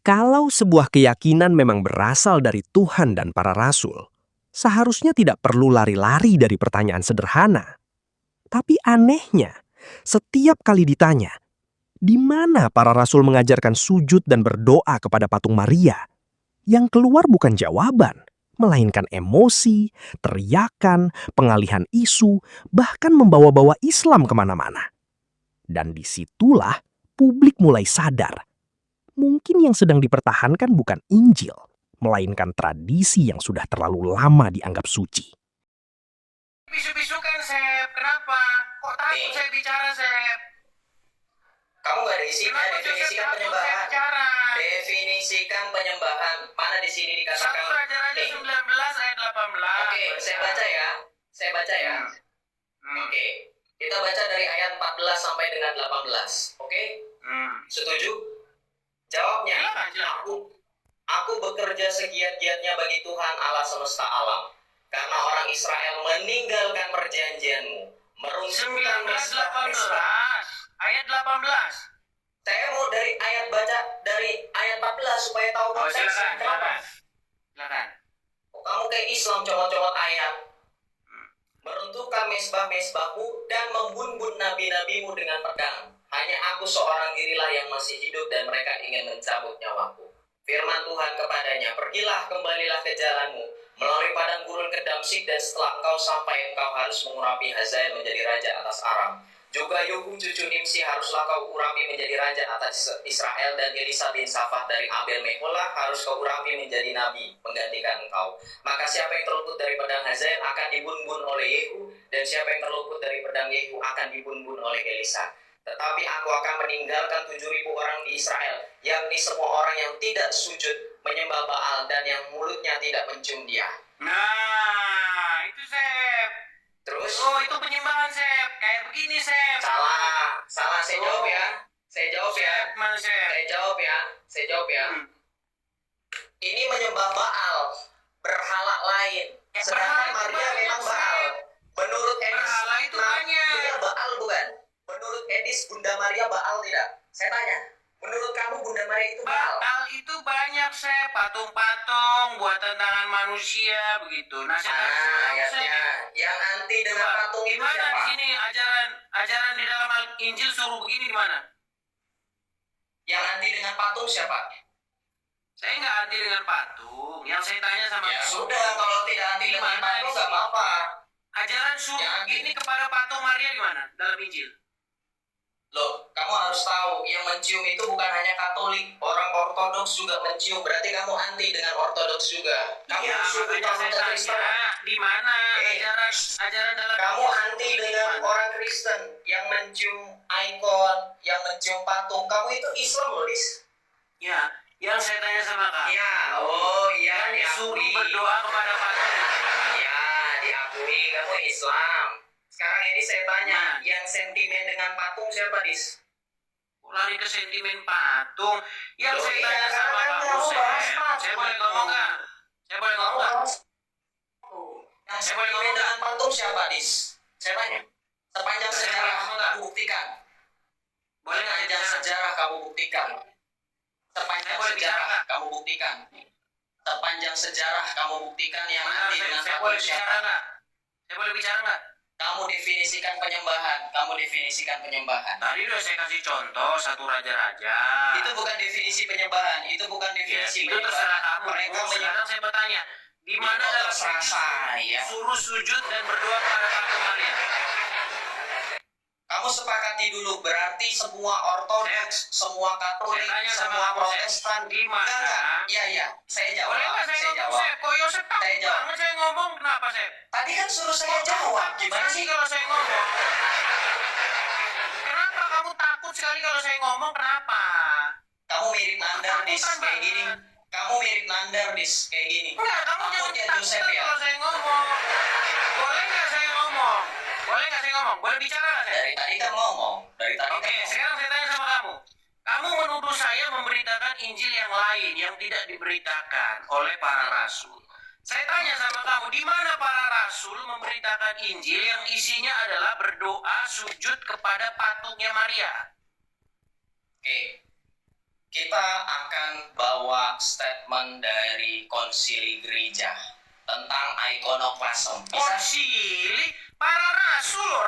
Kalau sebuah keyakinan memang berasal dari Tuhan dan para rasul, seharusnya tidak perlu lari-lari dari pertanyaan sederhana. Tapi anehnya, setiap kali ditanya, di mana para rasul mengajarkan sujud dan berdoa kepada patung Maria, yang keluar bukan jawaban, melainkan emosi, teriakan, pengalihan isu, bahkan membawa-bawa Islam kemana-mana. Dan disitulah publik mulai sadar. Mungkin yang sedang dipertahankan bukan Injil, melainkan tradisi yang sudah terlalu lama dianggap suci. Bisu-bisukan, Sep. Kenapa? Kok takut saya bicara, Sep? Kamu nggak ada isinya, definisikan penyembahan. Definisikan penyembahan. Mana di sini dikatakan? 1 Raja-Raja 19 ayat 18. Oke, saya baca ya. Oke, kita baca dari ayat 14 sampai dengan 18. Oke? Setuju? Jawabnya, aku bekerja segiat-giatnya bagi Tuhan Allah semesta alam. Karena orang Israel meninggalkan perjanjianmu, meruntuhkan 19:18 ayat 18. Saya mau baca dari ayat 14 supaya tahu konteks. Silakan. Kamu kayak Islam comot-comot ayat. Meruntuhkan mesbah-mesbahmu dan membunuh nabi-nabimu dengan pedang. Hanya aku seorang dirilah yang masih hidup dan mereka ingin mencabut nyawaku. Firman Tuhan kepadanya, pergilah, kembalilah ke jalanmu, melalui padang gurun ke Damsyik, dan setelah engkau sampai, engkau harus mengurapi Hazael menjadi raja atas Aram. Juga Yehu cucu Nimsi haruslah kau urapi menjadi raja atas Israel, dan Elisa bin Safat dari Abel Meholah harus kau urapi menjadi nabi menggantikan engkau. Maka siapa yang terluput dari pedang Hazael akan dibunbun oleh Yehu, dan siapa yang terluput dari pedang Yehu akan dibunbun oleh Elisa. Tetapi aku akan meninggalkan 7.000 orang di Israel, yakni semua orang yang tidak sujud menyembah Baal dan yang mulutnya tidak mencium dia. Nah, itu, Sep. Terus? Oh, itu penyembahan, Sep. Kayak begini, Sep. Salah. Saya jawab ya. Mana, Sep? Saya jawab ya. Ini menyembah Baal, berhala lain. Sedangkan Maria memang Baal. Menurut Edis, berhala itu banyak. Punya Baal bukan? Menurut Edis, Bunda Maria Baal tidak? Saya tanya, menurut kamu Bunda Maria itu Baal? Baal itu banyak, Sep. Patung-patung, buatan tangan manusia, begitu. Nah, ayatnya. Yang anti dengan patung itu gimana siapa? di sini ajaran di dalam Injil suruh begini di mana? Yang anti dengan patung siapa? Saya nggak anti dengan patung. Yang saya tanya sama Ya kamu, sudah, kalau tidak anti dengan patung nggak apa-apa. ajaran suruh begini kepada patung Maria di mana dalam Injil? Loh, kamu harus tahu, yang mencium itu bukan hanya Katolik, orang Ortodoks juga mencium. Berarti kamu anti dengan Ortodoks juga. Kamu Ya, makanya saya tanya, di mana ajaran dalam kamu anti dengan orang Kristen yang mencium ikon, yang mencium patung. Kamu itu Islam loh, Lis. Ya, yang saya tanya sama kamu. Ya, yang disuruh berdoa kepada patung. Ya, diakui kamu Islam. Sekarang ini saya tanya, yang sentimen dengan patung siapa, Dis? Lari ke sentimen patung. Yang saya tanya iya, sama kan kamu, kamu bahas saya patung. boleh ngomong nggak? Saya boleh ngomong nggak? Yang sentimen dengan patung siapa, Dis? Saya tanya. Sepanjang sejarah kamu buktikan. Boleh nggak Sepanjang sejarah kamu buktikan. Sepanjang sejarah kamu buktikan. Sepanjang sejarah kamu buktikan yang anti dengan saya patung boleh siapa? bicara nggak? Saya boleh bicara nggak? Kamu definisikan penyembahan. Tadi udah saya kasih contoh 1 Raja-Raja. Itu bukan definisi penyembahan. Itu bukan definisi Itu penyembahan. terserah kamu. Mereka Sekarang saya bertanya, di mana dalam terserah saya. suruh sujud dan berdoa kepada patung Maria? Kamu sepakati dulu, berarti semua Ortodoks, semua Katolik, semua Protestan di mana? Iya, saya jawab. Boleh nggak saya ngomong, Sep? Kok Yosef takut banget saya ngomong, kenapa, Sep? Tadi kan suruh saya jawab, gimana sih? Kalau saya ngomong? Kenapa kamu takut sekali kalau saya ngomong, kenapa? Kamu mirip Nandar, Dis, kayak gini. Enggak, kamu jangan Joseph takut ya. kalau saya ngomong. Boleh nggak saya ngomong? Boleh bicara nggak, Sep? Dari tadi kan ngomong. Oke, sekarang saya tanya sama kamu. Kamu menuduh saya memberitakan Injil yang lain yang tidak diberitakan oleh para rasul. Saya tanya sama kamu, di mana para rasul memberitakan Injil yang isinya adalah berdoa sujud kepada patungnya Maria? Oke. kita akan bawa statement dari konsili gereja tentang ikonoklasme. Konsili? Para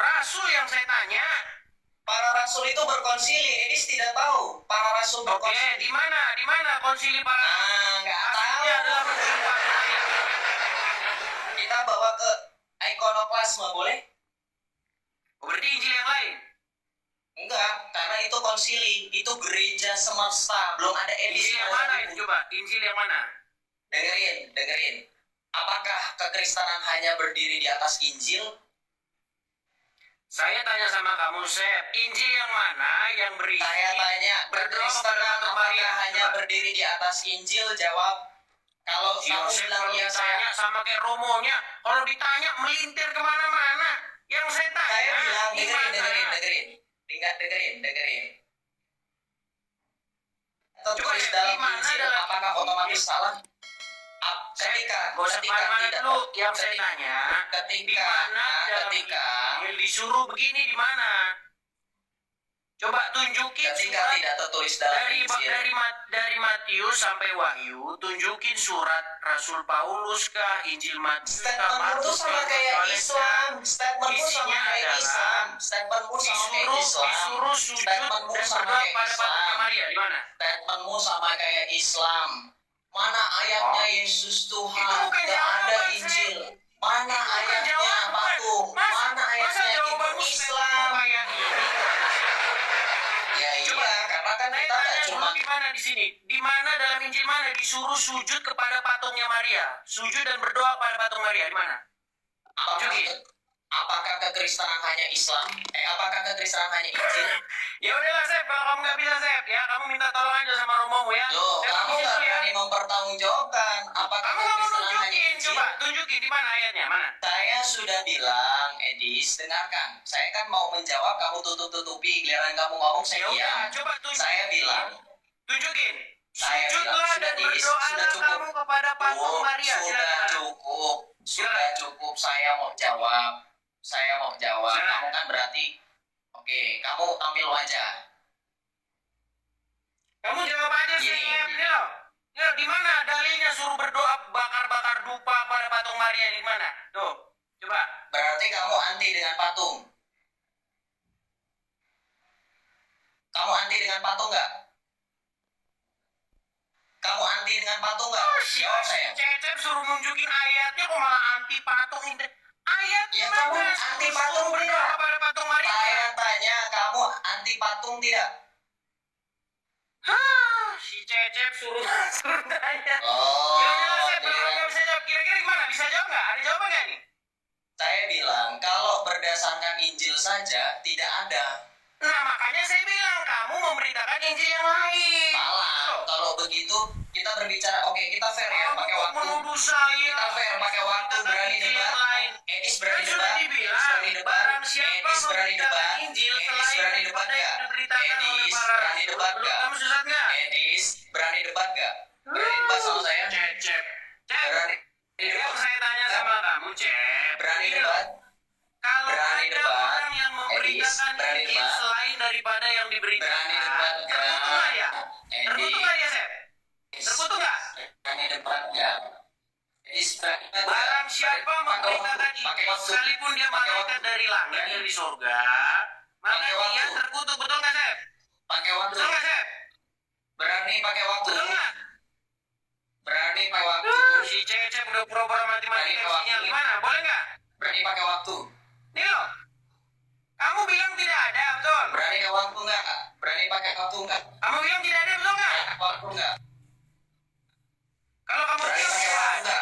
rasul yang saya tanya. Para rasul itu berkonsili, Edis tidak tahu. Para rasul Oke, berkonsili. di mana konsili para rasul? Nggak Aslinya tahu. adalah berjumpa. Kita bawa ke ikonoklasme, boleh? Berarti Injil yang lain? Enggak, karena itu konsili, itu gereja semesta, belum ada Edis. Injil yang mana itu coba? Injil yang mana? Dengerin. Apakah kekristenan hanya berdiri di atas Injil? Saya tanya sama kamu, Sep. Injil yang mana yang berisi? Saya tanya, berdoa kepada kekristenan Patung Maria? apakah hanya Coba. berdiri di atas Injil? Jawab. Kalau kamu Yosef bilang kalau iya, ditanya sama kayak romonya, kalau ditanya melintir kemana-mana. Yang saya tanya, saya bilang, di mana? dengerin. Coba Tertulis ya, dalam di mana Injil, dalam apakah otomatis Injil? salah? Ketika Kemana-mana dulu yang saya tanya, di mana dalam ketika Injil disuruh begini di mana? Coba tunjukin surat tidak tertulis dalam Injil. dari Matius sampai Wahyu, tunjukin surat Rasul Paulus kah, Injil Matius kah, Statementmu Markus tuh sama kah, kayak Yohanes Islam. kah? Statementmu sama Isinya kayak adalah Islam. Statementmu sama kayak Islam. disuruh sujud Statementmu dan sama berdoa kayak pada patungnya Islam. Maria di mana? Statementmu sama kayak Islam. Mana ayatnya Yesus Tuhan? Itu bukan Gak ada jawaban, Injil. Sep. Mana Itu bukan ayatnya jawaban. patung? Mana Masa ayatnya itu jawabanmu Islam? kayak ini? Ya Coba, iya, karena kan Saya kita tanya gak dulu cuma di mana di sini? Di mana dalam Injil mana disuruh sujud kepada patungnya Maria? Sujud dan berdoa pada patung Maria di mana? apakah kekristenan hanya Islam? Apakah kekristenan hanya Injil? Ya udahlah, Sep, kalau kamu nggak bisa, Sep, ya kamu minta tolong aja sama romomu ya. Loh, Sep, kamu pergi gak dulu ya. berani mempertanggungjawabkan apakah Kamu nggak mau kekristenan hanya nunjukin, Injil? coba tunjukin di mana ayatnya, mana? Saya sudah bilang, Edis, dengarkan. Saya kan mau menjawab, kamu tutup-tutupi. Giliran kamu ngomong, Ya saya udah, diam. coba tunjukin. Saya bilang, Tunjukin. Saya Sujudlah bilang, dan sudah, Dis, berdoalah sudah cukup. kamu kepada patung Maria. Sudah Silakan. cukup. Sudah cukup. Saya mau jawab. Silakan. Kamu kan berarti, oke, kamu tampil wajah. Kamu jawab aja, Gini. Sep. Ya, di mana dalilnya suruh berdoa bakar-bakar dupa pada patung Maria di mana? Tuh, coba. Berarti kamu anti dengan patung. Kamu anti dengan patung nggak? Kamu anti dengan patung nggak? Jawab saya. Cecep suruh nunjukin ayatnya kok malah anti patung ini. Ayatnya Ya, kamu mana? anti patung Suruh tidak? berdoa pada patung Maria. Saya tanya, kamu anti patung tidak? Hah, si Cecep suruh tanya. Oh, Ya udah, Sep, kalau dia- nggak bisa jawab, kira-kira gimana? Bisa jawab nggak? Ada jawaban nggak nih? Saya bilang, kalau berdasarkan Injil saja, tidak ada. Nah, makanya saya bilang kamu memberitakan Injil yang lain. Salah. Kalau begitu, kita berbicara, oke, kita fair ya, pakai Kok waktu. menuduh saya? Kita fair, pakai waktu, Memberitakan berani Injil debat. yang lain. Edis Kan berani sudah debat. dibilang, Edis berani debat. barang siapa Edis berani debat. memberitakan Injil Edis selain berani debat daripada yang nggak? diberitakan oleh Edis para berani rasul. debat Belum, nggak? kamu sesat nggak? Edis berani debat nggak? Berani debat sama saya? Cecep. Cep, Berani yang debat. saya tanya sama kamu, Cep. Berani Ini debat. loh, kalau Berani ada debat. orang yang memberitakan berani Injil debat. selain daripada yang diberitakan, Berani debat nggak? terkutuk nggak dia? Terkutuk Edis. nggak dia, Cep? Terkutuk nggak? Berani debat nggak? Edis berani debat nggak? Barang siapa Pakai memberitakan waktu, pakai Injil, waktu. sekalipun dia Pakai malaikat waktu. dari langit yang di surga, maka Pakai dia waktu. terkutuk. Betul nggak, Cep? Pakai waktu. Betul nggak, Cep? Berani pakai waktu. Betul nggak? Berani pakai waktu. Si Cecep udah pura-pura mati-matikan Berani sinyal. waktu. Gimana? Boleh nggak? Berani pakai waktu. Nih loh, kamu bilang tidak ada, betul? Berani pakai waktu nggak? Berani pakai waktu nggak? Kamu bilang tidak ada, betul nggak? Pakai waktu nggak? Kalau kamu Berani bilang pakai tidak waktu ada,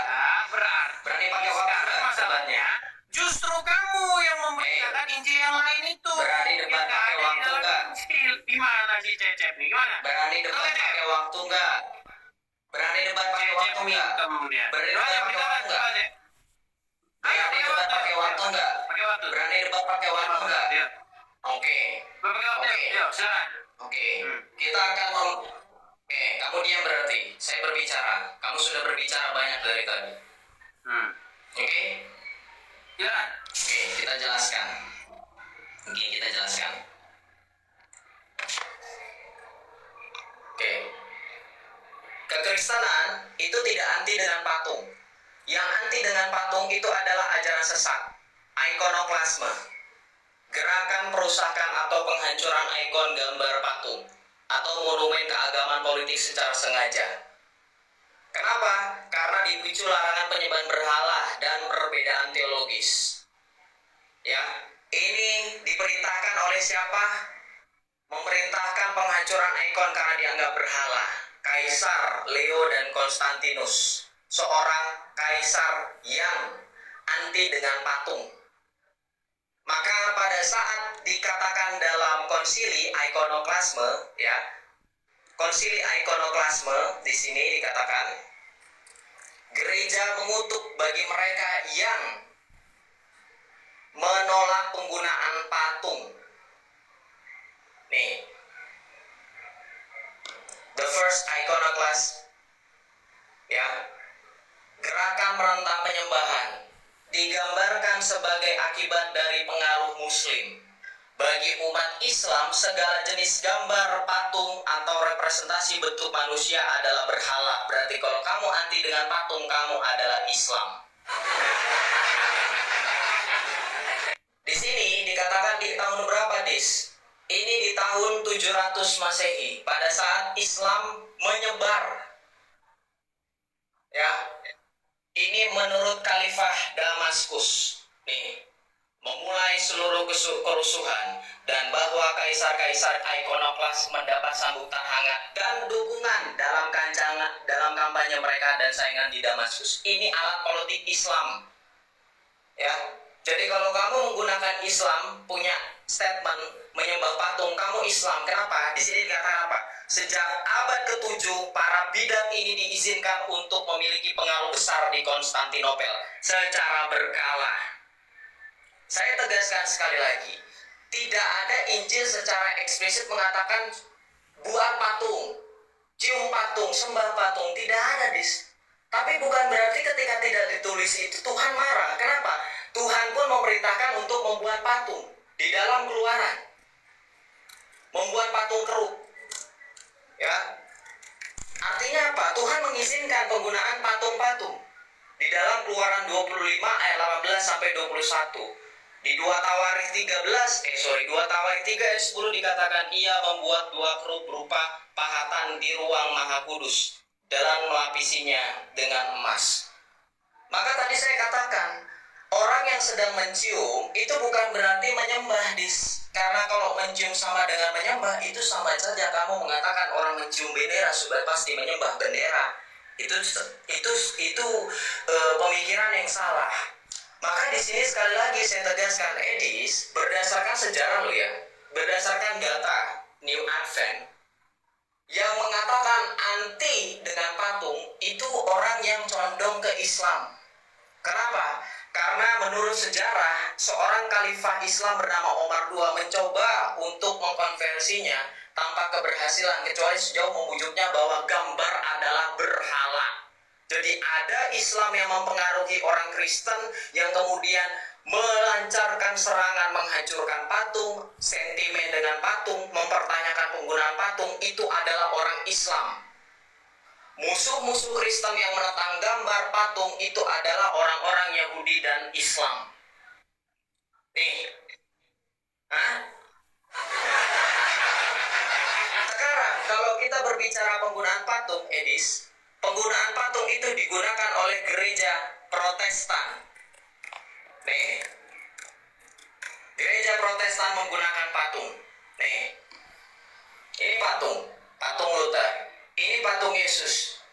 berarti Berani pakai waktu sekarang nggak? masalahnya justru kamu yang memberitakan Injil yang lain itu. Berani debat Yang nggak pakai ada di waktu dalam nggak? Injil. Gimana si Cecep nih? Gimana? Berani debat Betul, Cep? pakai waktu nggak? Berani debat pakai Cecep waktu nggak? hitam dia. Berani Coba, debat Cep, pakai kita waktu nggak? coba, Cep. Ayo, Berani debat pakai waktu nggak? Pakai waktu. Berani debat pakai waktu nggak? Iya. Oke. Pakai waktu. Oke. Yuk, silakan. Oke, kita akan Oke, kamu diam berarti. Saya berbicara. Kamu sudah berbicara banyak dari tadi. Oke? Silakan. Oke, kita jelaskan. Oke, kita jelaskan. Oke, tidak anti dengan patung. Yang anti dengan patung itu adalah ajaran sesat, ikonoklasme, gerakan perusakan atau penghancuran ikon gambar patung, atau monumen keagamaan politik secara sengaja. Kenapa? Karena dipicu larangan penyembahan berhala dan perbedaan teologis. Ya, ini diperintahkan oleh siapa? Memerintahkan penghancuran ikon karena dianggap berhala. Kaisar Leo dan Konstantinus, seorang kaisar yang anti dengan patung. Maka pada saat dikatakan dalam konsili ikonoklasme, ya, konsili ikonoklasme di sini dikatakan gereja mengutuk bagi mereka yang menolak penggunaan patung. Nih, the first iconoclast, ya, gerakan menentang penyembahan digambarkan sebagai akibat dari pengaruh Muslim. Bagi umat Islam, segala jenis gambar, patung, atau representasi bentuk manusia adalah berhala. Berarti kalau kamu anti dengan patung, kamu adalah Islam. Di sini dikatakan di tahun berapa, Dis? Ini di tahun 700 Masehi, pada saat Islam menyebar. Ya, ini menurut Khalifah Damaskus. Nih, memulai seluruh kerusuhan dan bahwa kaisar-kaisar ikonoklas mendapat sambutan hangat dan dukungan dalam kampanye mereka dan saingan di Damaskus. Ini alat politik Islam. Ya. Jadi kalau kamu menggunakan Islam, punya statement menyembah patung, kamu Islam. Kenapa? Di sini dikatakan apa? Sejak abad ke-7, para bidat ini diizinkan untuk memiliki pengaruh besar di Konstantinopel secara berkala. Saya tegaskan sekali lagi, tidak ada Injil secara eksplisit mengatakan buat patung, cium patung, sembah patung, tidak ada, Dis. Tapi bukan berarti ketika tidak ditulis itu Tuhan marah. Kenapa? Tuhan pun memerintahkan untuk membuat patung di dalam Keluaran. Membuat patung keruk. Ya. Artinya apa? Tuhan mengizinkan penggunaan patung-patung di dalam Keluaran 25 ayat 18 sampai 21. Di 2 Tawarikh 2 Tawarikh 3 ayat 10 dikatakan ia membuat 2 kerub berupa pahatan di ruang Maha Kudus dan melapisinya dengan emas. Maka tadi saya katakan, orang yang sedang mencium itu bukan berarti menyembah, Dis. Karena kalau mencium sama dengan menyembah, itu sama saja kamu mengatakan orang mencium bendera sudah pasti menyembah bendera. Itu pemikiran yang salah. Maka di sini sekali lagi saya tegaskan, Edis, berdasarkan sejarah lo ya, berdasarkan data New Advent, yang mengatakan anti dengan patung itu orang yang condong ke Islam. Kenapa? Karena menurut sejarah, seorang khalifah Islam bernama Omar II mencoba untuk mengkonversinya tanpa keberhasilan, kecuali sejauh membujuknya bahwa gambar adalah berhala. Jadi ada Islam yang mempengaruhi orang Kristen yang kemudian melancarkan serangan menghancurkan patung, sentimen dengan patung, mempertanyakan penggunaan patung, itu adalah orang Islam. Musuh-musuh Kristen yang menentang gambar patung itu adalah orang-orang Yahudi dan Islam. Nih. Sekarang kalau kita berbicara penggunaan patung, Edis, penggunaan patung itu digunakan oleh gereja Protestan. Nih, gereja Protestan menggunakan patung. Nih, ini patung Luther. Ini patung Yesus,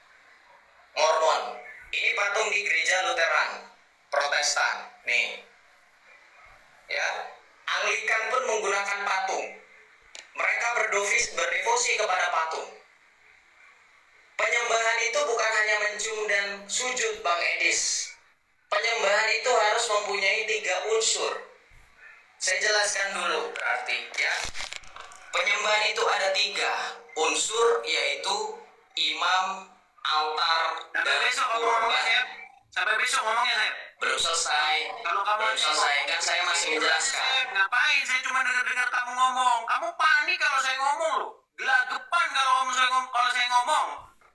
Mormon. Ini patung di gereja Lutheran, Protestan. Nih, ya, Anglikan pun menggunakan patung. Mereka berdevosi kepada patung. Penyembahan itu bukan hanya mencium dan sujud, Bang Edis. Penyembahan itu harus mempunyai 3 unsur. Saya jelaskan dulu berarti ya. Penyembahan itu ada 3 unsur, yaitu imam, altar, dan korban. Sampai besok ngomongnya, Sep. Belum selesai. Kalau kamu belum selesai kan saya masih menjelaskan. Ngapain? Saya cuma dengar kamu ngomong. Kamu panik kalau saya ngomong loh. Gelagapan kalau saya ngomong.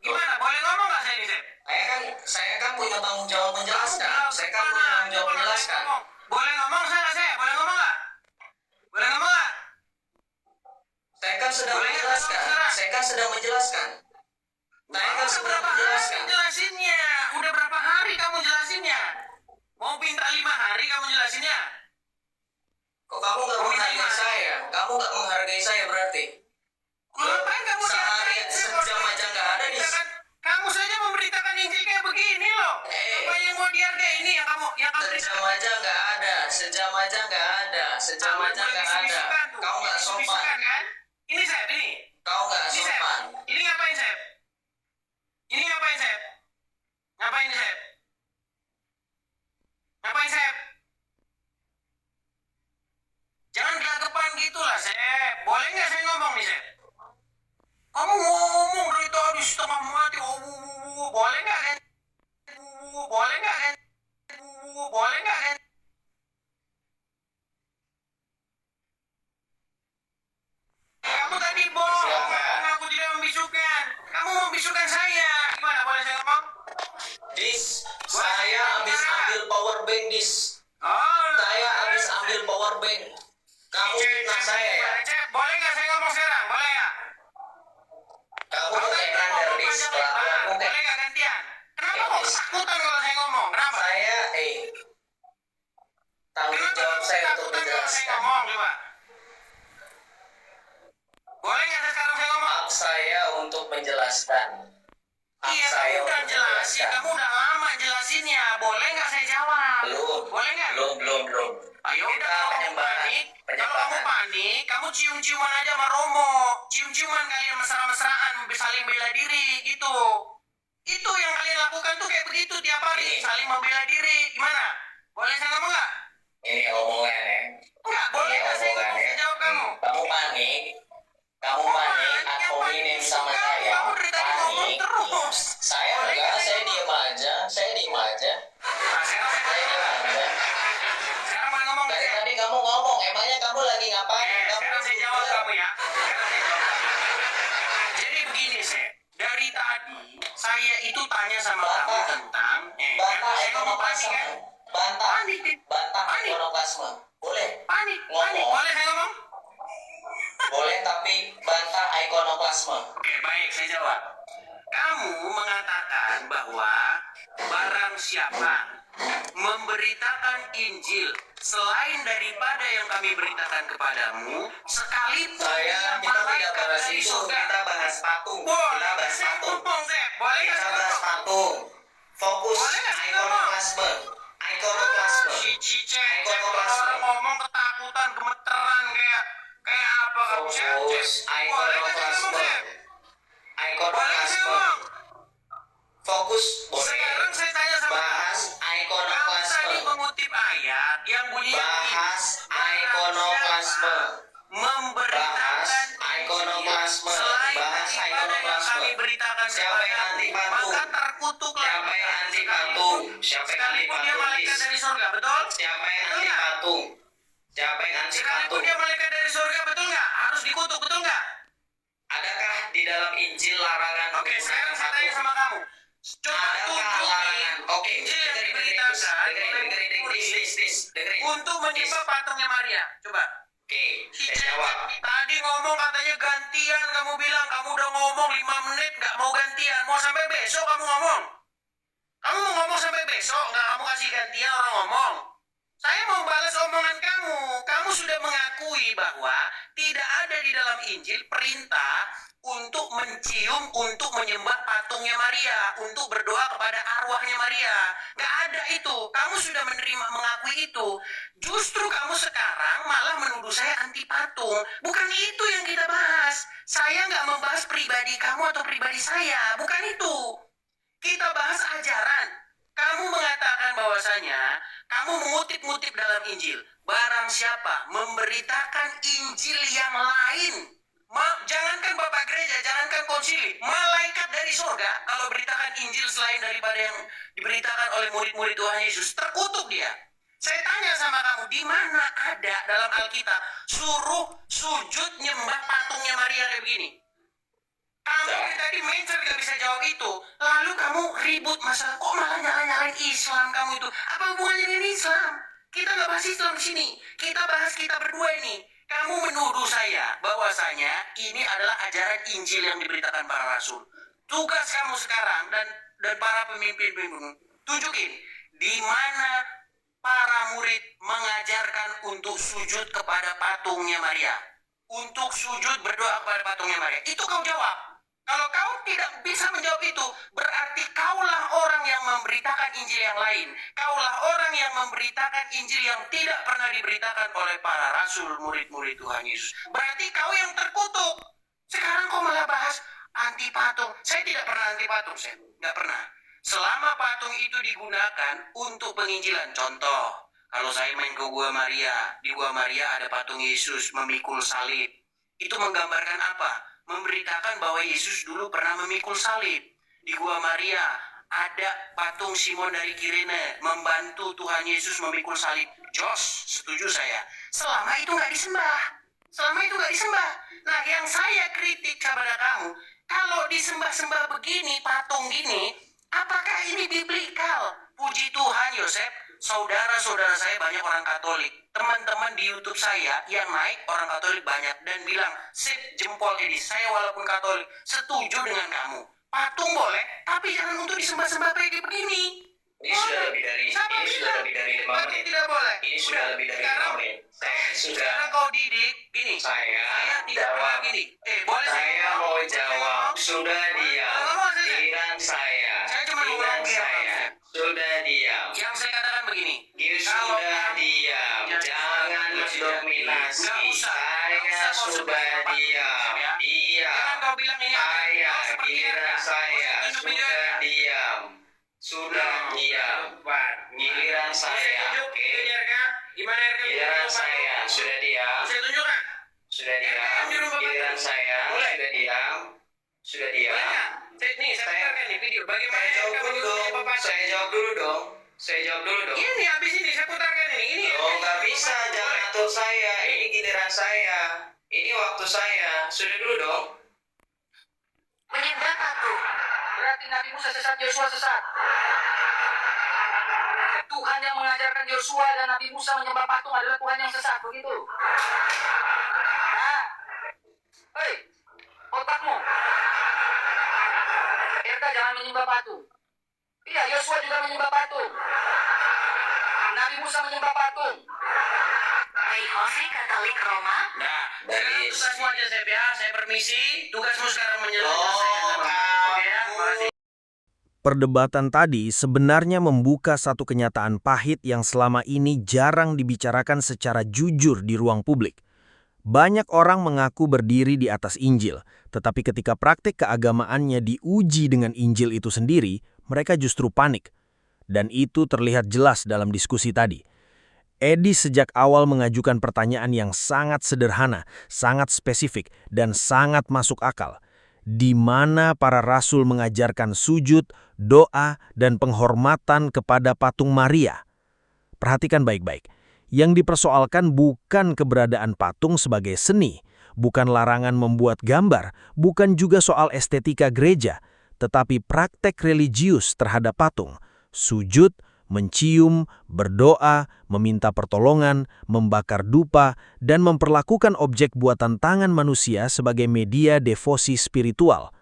Gimana? Boleh ngomong nggak saya ini, Sep? Saya kan punya tanggung jawab menjelaskan. Saya kan punya tanggung jawab menjelaskan. Boleh ngomong saya nggak, Sep? Boleh ngomong nggak? Boleh ngomong nggak? Saya kan sedang menjelaskan. Saya kan sedang menjelaskan. Saya kan sedang Berapa hari menjelaskan. jelasinnya? Udah berapa hari kamu jelasinnya? Mau minta 5 hari kamu jelasinnya? Kok kamu nggak menghargai saya? Kamu nggak menghargai saya berarti? Ngapain kamu Sehari diatain, Sep? sejam aja nggak ada di. Kamu saja memberitakan Injil kayak begini loh. Apa yang mau dihargai ini yang kamu Sejam aja nggak ada. Sejam aja nggak ada. Sejam aja nggak ada. Kau nggak sopan. Kan? Ini Sep, ini. Kau nggak Ini Sep. sopan. Ini ngapain, Sep? Ini ngapain, Sep? Ngapain, Sep? Ngapain, Sep? Jangan gelagapan gitu lah, Sep. Boleh nggak saya ngomong nih, Sep? Kamu ngomong dari tadi setengah mati. Boleh nggak kan? Boleh nggak kan? Boleh nggak kan? Kamu tadi bohong. Aku tidak membisukan. Kamu membisukan saya. Gimana? Boleh saya ngomong? Dis, saya habis ambil power bank, Dis. Oh, Saya habis ambil power bank. Kamu fitnah saya ya? Cep, boleh nggak saya ngomong sekarang? Boleh nggak? Kamu tuh kayak Brander, Dis. Kelakuanmu Boleh kayak. nggak gantian? Kenapa kok ketakutan kalau saya ngomong? Kenapa? Saya, tanggung jawab saya untuk Ketakutan kalau saya menjelaskan. ngomong, coba. Boleh nggak saya sekarang saya ngomong? Hak saya untuk menjelaskan. Hak Iya, saya kamu udah untuk jelasin. menjelaskan. Kamu udah lama jelasinnya. Boleh nggak saya jawab? Belum. Boleh nggak? Belum. Ayo Kita udah, kalau kamu penyembahan. panik, kalau kamu panik, kamu cium-ciuman aja sama Romo. Cium-ciuman kalian mesra-mesraan, saling bela diri, gitu. Itu yang kalian lakukan tuh kayak begitu tiap hari, saling membela diri. Gimana? Boleh saya ngomong nggak? Ini omongan ya. Enggak, boleh nggak saya ngomong? Saya jawab kamu. Kamu panik. Kamu panik. Ad hominem sama saya. Kamu dari tadi ngomong Panik. terus. Saya enggak. Saya diem aja. Saya diem aja. Nah, sekarang Saya diem aja. sekarang boleh ngomong nggak? Dari tadi kamu ngomong. Emangnya kamu lagi ngapain? Kamu Sekarang saya jawab kamu ya. Sekarang saya jawab kamu. Jadi begini, Sep. Dari tadi saya itu tanya sama kamu tentang bantah saya ngomong panik ikonoklasme. kan? Bantah. Panik. Bantah Panik. ikonoklasme. Boleh. Panik. Ngomong. Boleh saya ngomong? Boleh tapi bantah ikonoklasme. Oke, baik, saya jawab. Kamu mengatakan bahwa barang siapa memberitakan Injil selain daripada yang kami beritakan kepadamu, sekalipun Kita tidak bahas dari itu. surga. Kita bahas patung. Boleh, Kita bahas saya patung. ngomong, Sep. Boleh nggak Kita saya bahas ngomong? patung. Fokus Boleh nggak saya ngomong? ikonoklasme. Ikonoklasme. Si Ikonoklasme. orang ngomong ketakutan, gemeteran kayak apa kamu, Sep? Fokus Boleh nggak saya ngomong, ikonoklasme. Sep? Boleh nggak saya Ikonoklasme. ngomong? Fokus boleh. Sekarang saya tanya sama Bahas kamu tadi ikonoklasme. mengutip ayat yang bunyinya Bahas ikonoklasme. memberitakan Bahas ikonoklasme. selain Bahas daripada yang ikonoklasme. kami beritakan Siapa yang kepadamu, anti patung? maka terkutuklah Siapa yang anti patung? Siapa yang anti sekalipun dia patung? malaikat dari surga, betul? Siapa yang Betul anti nggak? patung? Siapa yang anti Sekalipun patung? dia malaikat dari surga, betul nggak? Harus dikutuk, betul nggak? Adakah di dalam Injil larangan Oke, sekarang saya tanya sama kamu. Coba Adakah larangan? tunjukin Oke, Injil yang dengerin, diberitakan dengerin, oleh dengerin. untuk menyembah patungnya Maria. Coba. Oke, Si saya cewek jawab. tadi ngomong katanya gantian, kamu bilang kamu udah ngomong 5 menit nggak mau gantian, mau sampai besok kamu ngomong. Kamu mau ngomong sampai besok nggak kamu kasih gantian orang ngomong. Saya mau balas omongan kamu. Kamu sudah mengakui bahwa tidak ada di dalam Injil perintah untuk mencium, untuk menyembah patungnya Maria, untuk berdoa kepada arwahnya Maria. Nggak ada itu. Kamu sudah mengakui itu. Justru kamu sekarang malah menuduh saya anti patung. Bukan itu yang kita bahas. Saya nggak membahas pribadi kamu atau pribadi saya. Bukan itu. Kita bahas ajaran. Kamu mengatakan bahwasanya kamu mengutip-ngutip dalam Injil. Barang siapa memberitakan Injil yang lain. Jangankan Bapak Gereja, jangankan konsili, malaikat dari surga kalau beritakan Injil selain daripada yang diberitakan oleh murid-murid Tuhan Yesus, terkutuk dia. Saya tanya sama kamu, di mana ada dalam Alkitab suruh sujud nyembah patungnya Maria kayak begini? Kamu dari tadi Mencer gak bisa jawab itu. Lalu kamu ribut masalah, kok malah nyalain Islam kamu itu? Apa hubungannya dengan Islam? Kita nggak bahas Islam di sini. Kita bahas kita berdua ini. Kamu menuduh saya bahwasanya ini adalah ajaran Injil yang diberitakan para rasul. Tugas kamu sekarang dan para pemimpin tunjukin di mana para murid mengajarkan untuk sujud kepada patungnya Maria. Untuk sujud berdoa kepada patungnya Maria. Itu kau jawab. Kalau kau tidak bisa menjawab itu, berarti kaulah orang yang memberitakan Injil yang lain. Kaulah orang yang memberitakan Injil yang tidak pernah diberitakan oleh para rasul, murid-murid Tuhan Yesus. Berarti kau yang terkutuk. Sekarang kau malah bahas anti patung. Saya tidak pernah anti patung, saya nggak pernah. Selama patung itu digunakan untuk penginjilan, contoh, kalau saya main ke Gua Maria, di Gua Maria ada patung Yesus memikul salib. Itu menggambarkan apa? Memberitakan bahwa Yesus dulu pernah memikul salib. Di Gua Maria ada patung Simon dari Kirene membantu Tuhan Yesus memikul salib. Jos, setuju saya. Selama itu nggak disembah. Nah, yang saya kritik kepada kamu, kalau disembah-sembah begini, patung gini, apakah ini biblikal? Puji Tuhan, Yosef. Saudara-saudara saya banyak orang Katolik. Teman-teman di YouTube saya yang naik orang Katolik banyak dan bilang, sip jempol ini. Saya walaupun Katolik setuju dengan kamu. Patung boleh, tapi jangan untuk disembah-sembah kayak begini. Ini sudah lebih dari 5 menit. Tidak boleh. Ini sudah lebih dari 5 menit. Sekarang kau didik gini. Saya tidak pernah gini. Boleh saya mau jawab. Sudah diam. Giliran saya. Saya cuma Giliran ngomong saya. Sudah diam. Yang saya katakan begini. Sudah diam. Jangan mendominasi. Saya sudah diam. Jangan kau bilang ini. Giliran saya. Sudah diam. Sudah diam. Giliran saya. Oke. Gimana Giliran saya. Sudah diam. Saya tunjukkan. Sudah diam. Giliran saya. Sudah diam. Sudah diam. Saya putarkan nih video. Bagaimana Saya jawab dulu dong. Ini habis ini saya putarkan ini. Oh, nggak bisa, jangan atur saya. Ini giliran saya. Ini waktu saya. Sudah dulu dong. Menyembah patung. Berarti Nabi Musa sesat, Yosua sesat. Tuhan yang mengajarkan Yosua dan Nabi Musa menyembah patung adalah Tuhan yang sesat, begitu. Nah, hei, otakmu. Kita jangan menyembah patung. Iya, Yosua juga menyembah patung. Nabi Musa menyembah patung. Reformasi Katolik Roma. Nah, sekarang tugasmu aja, Sep, ya. Saya permisi. Tugasmu sekarang menyelesaikan. Oke ya, makasih. Perdebatan tadi sebenarnya membuka satu kenyataan pahit yang selama ini jarang dibicarakan secara jujur di ruang publik. Banyak orang mengaku berdiri di atas Injil, tetapi ketika praktik keagamaannya diuji dengan Injil itu sendiri, mereka justru panik. Dan itu terlihat jelas dalam diskusi tadi. Edi sejak awal mengajukan pertanyaan yang sangat sederhana, sangat spesifik, dan sangat masuk akal. Di mana para rasul mengajarkan sujud, doa, dan penghormatan kepada patung Maria? Perhatikan baik-baik. Yang dipersoalkan bukan keberadaan patung sebagai seni, bukan larangan membuat gambar, bukan juga soal estetika gereja, tetapi praktek religius terhadap patung, sujud, mencium, berdoa, meminta pertolongan, membakar dupa, dan memperlakukan objek buatan tangan manusia sebagai media devosi spiritual.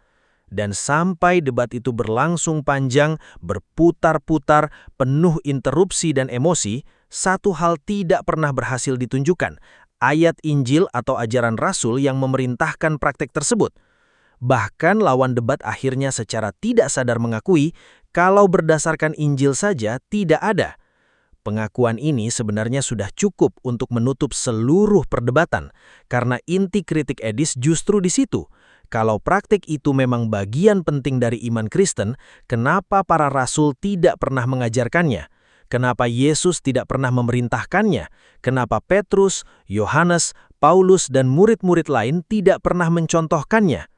Dan sampai debat itu berlangsung panjang, berputar-putar, penuh interupsi dan emosi, satu hal tidak pernah berhasil ditunjukkan, ayat Injil atau ajaran Rasul yang memerintahkan praktek tersebut. Bahkan lawan debat akhirnya secara tidak sadar mengakui kalau berdasarkan Injil saja tidak ada. Pengakuan ini sebenarnya sudah cukup untuk menutup seluruh perdebatan, karena inti kritik Edis justru di situ. Kalau praktik itu memang bagian penting dari iman Kristen, kenapa para rasul tidak pernah mengajarkannya? Kenapa Yesus tidak pernah memerintahkannya? Kenapa Petrus, Yohanes, Paulus, dan murid-murid lain tidak pernah mencontohkannya?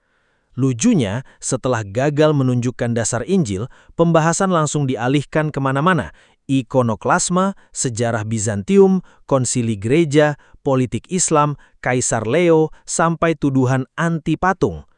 Lucunya, setelah gagal menunjukkan dasar Injil, pembahasan langsung dialihkan kemana-mana. Ikonoklasma, sejarah Bizantium, konsili gereja, politik Islam, Kaisar Leo, sampai tuduhan anti patung.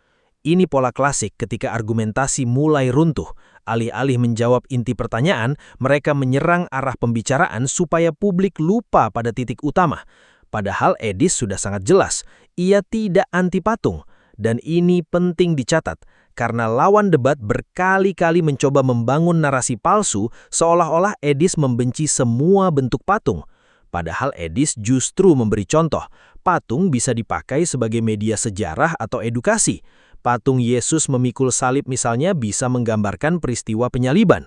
Ini pola klasik ketika argumentasi mulai runtuh. Alih-alih menjawab inti pertanyaan, mereka menyerang arah pembicaraan supaya publik lupa pada titik utama. Padahal Edis sudah sangat jelas, ia tidak anti patung. Dan ini penting dicatat, karena lawan debat berkali-kali mencoba membangun narasi palsu seolah-olah Edis membenci semua bentuk patung. Padahal Edis justru memberi contoh, patung bisa dipakai sebagai media sejarah atau edukasi. Patung Yesus memikul salib misalnya bisa menggambarkan peristiwa penyaliban.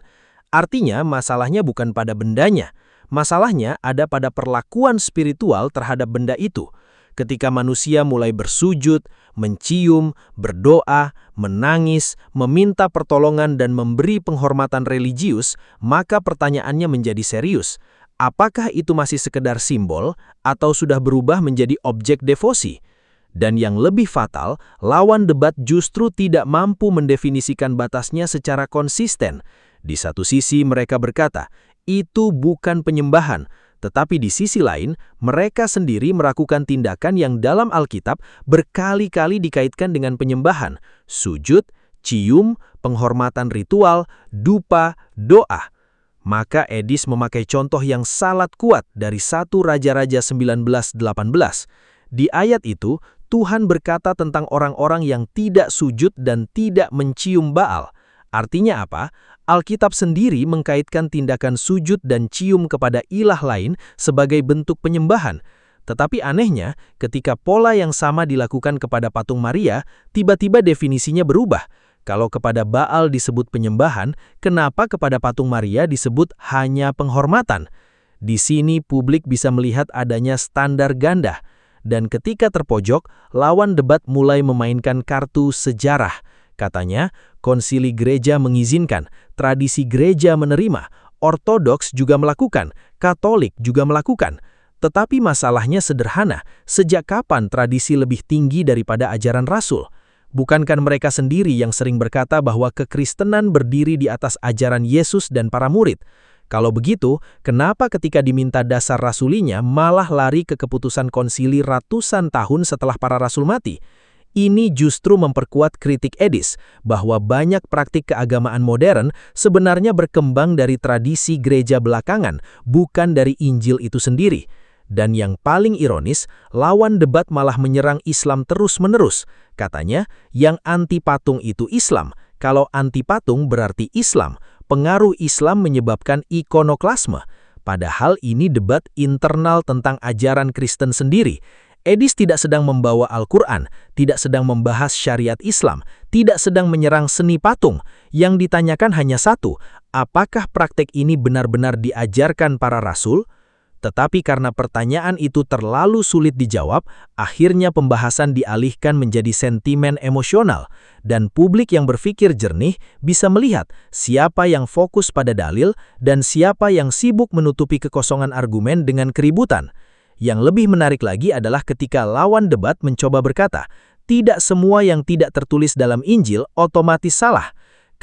Artinya masalahnya bukan pada bendanya, masalahnya ada pada perlakuan spiritual terhadap benda itu. Ketika manusia mulai bersujud, mencium, berdoa, menangis, meminta pertolongan dan memberi penghormatan religius, maka pertanyaannya menjadi serius. Apakah itu masih sekedar simbol atau sudah berubah menjadi objek devosi? Dan yang lebih fatal, lawan debat justru tidak mampu mendefinisikan batasnya secara konsisten. Di satu sisi mereka berkata, itu bukan penyembahan, tetapi di sisi lain, mereka sendiri melakukan tindakan yang dalam Alkitab berkali-kali dikaitkan dengan penyembahan, sujud, cium, penghormatan ritual, dupa, doa. Maka Edis memakai contoh yang sangat kuat dari 1 Raja-Raja 19:18. Di ayat itu, Tuhan berkata tentang orang-orang yang tidak sujud dan tidak mencium Baal. Artinya apa? Alkitab sendiri mengkaitkan tindakan sujud dan cium kepada ilah lain sebagai bentuk penyembahan. Tetapi anehnya, ketika pola yang sama dilakukan kepada patung Maria, tiba-tiba definisinya berubah. Kalau kepada Baal disebut penyembahan, kenapa kepada patung Maria disebut hanya penghormatan? Di sini publik bisa melihat adanya standar ganda. Dan ketika terpojok, lawan debat mulai memainkan kartu sejarah. Katanya, konsili gereja mengizinkan, tradisi gereja menerima, Ortodoks juga melakukan, Katolik juga melakukan. Tetapi masalahnya sederhana, sejak kapan tradisi lebih tinggi daripada ajaran Rasul? Bukankah mereka sendiri yang sering berkata bahwa kekristenan berdiri di atas ajaran Yesus dan para murid? Kalau begitu, kenapa ketika diminta dasar rasulinya malah lari ke keputusan konsili ratusan tahun setelah para rasul mati? Ini justru memperkuat kritik Edis bahwa banyak praktik keagamaan modern sebenarnya berkembang dari tradisi gereja belakangan, bukan dari Injil itu sendiri. Dan yang paling ironis, lawan debat malah menyerang Islam terus-menerus. Katanya, yang anti patung itu Islam, kalau anti patung berarti Islam. Pengaruh Islam menyebabkan ikonoklasme. Padahal ini debat internal tentang ajaran Kristen sendiri. Edis tidak sedang membawa Al-Quran, tidak sedang membahas syariat Islam, tidak sedang menyerang seni patung. Yang ditanyakan hanya satu, apakah praktek ini benar-benar diajarkan para rasul? Tetapi karena pertanyaan itu terlalu sulit dijawab, akhirnya pembahasan dialihkan menjadi sentimen emosional, dan publik yang berpikir jernih bisa melihat siapa yang fokus pada dalil dan siapa yang sibuk menutupi kekosongan argumen dengan keributan. Yang lebih menarik lagi adalah ketika lawan debat mencoba berkata, tidak semua yang tidak tertulis dalam Injil otomatis salah.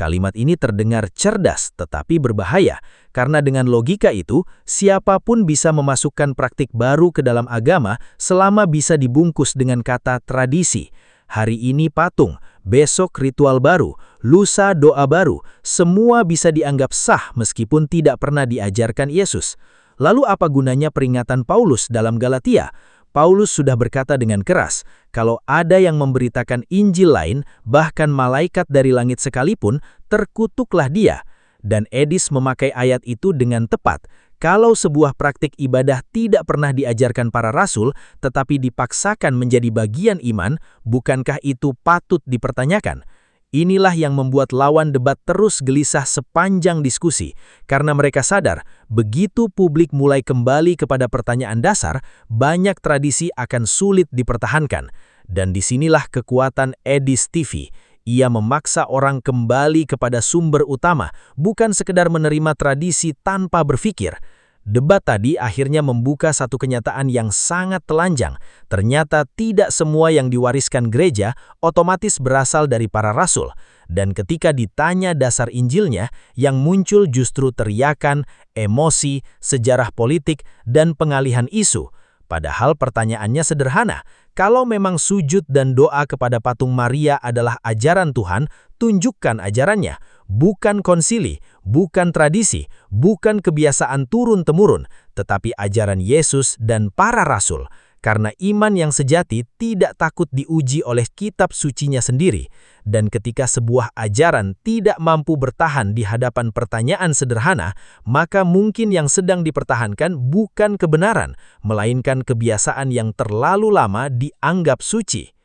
Kalimat ini terdengar cerdas tetapi berbahaya, karena dengan logika itu, siapapun bisa memasukkan praktik baru ke dalam agama selama bisa dibungkus dengan kata tradisi. Hari ini patung, besok ritual baru, lusa doa baru, semua bisa dianggap sah meskipun tidak pernah diajarkan Yesus. Lalu apa gunanya peringatan Paulus dalam Galatia? Paulus sudah berkata dengan keras, kalau ada yang memberitakan Injil lain, bahkan malaikat dari langit sekalipun, terkutuklah dia. Dan Edis memakai ayat itu dengan tepat. Kalau sebuah praktik ibadah tidak pernah diajarkan para rasul, tetapi dipaksakan menjadi bagian iman, bukankah itu patut dipertanyakan? Inilah yang membuat lawan debat terus gelisah sepanjang diskusi, karena mereka sadar, begitu publik mulai kembali kepada pertanyaan dasar, banyak tradisi akan sulit dipertahankan. Dan disinilah kekuatan Edis TV. Ia memaksa orang kembali kepada sumber utama, bukan sekedar menerima tradisi tanpa berpikir. Debat tadi akhirnya membuka satu kenyataan yang sangat telanjang. Ternyata tidak semua yang diwariskan gereja otomatis berasal dari para rasul. Dan ketika ditanya dasar Injilnya, yang muncul justru teriakan, emosi, sejarah politik, dan pengalihan isu. Padahal pertanyaannya sederhana, kalau memang sujud dan doa kepada patung Maria adalah ajaran Tuhan, tunjukkan ajarannya, bukan konsili, bukan tradisi, bukan kebiasaan turun-temurun, tetapi ajaran Yesus dan para rasul. Karena iman yang sejati tidak takut diuji oleh kitab sucinya sendiri. Dan ketika sebuah ajaran tidak mampu bertahan di hadapan pertanyaan sederhana, maka mungkin yang sedang dipertahankan bukan kebenaran, melainkan kebiasaan yang terlalu lama dianggap suci.